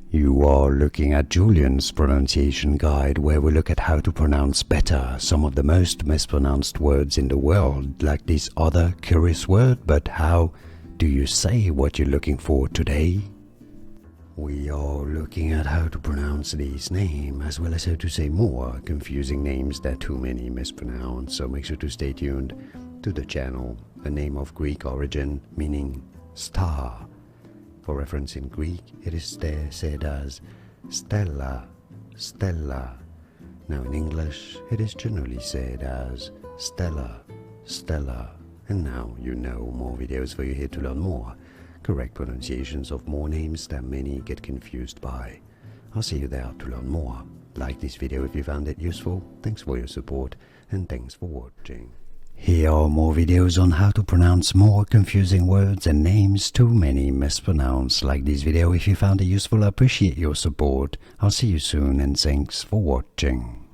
You are looking at Julian's pronunciation guide, where we look at how to pronounce better some of the most mispronounced words in the world, like this other curious word. But how do you say what you're looking for today? We are looking at how to pronounce these names, as well as how to say more confusing names that too many mispronounce, so make sure to stay tuned to the channel. A name of Greek origin meaning star. For reference, in Greek, it is said as Stella, Stella. Now in English, it is generally said as Stella, Stella. And now you know, more videos for you here to learn more correct pronunciations of more names that many get confused by. I'll see you there to learn more. Like this video if you found it useful. Thanks for your support and thanks for watching. Here are more videos on how to pronounce more confusing words and names too many mispronounce. Like this video if you found it useful. I appreciate your support. I'll see you soon and thanks for watching.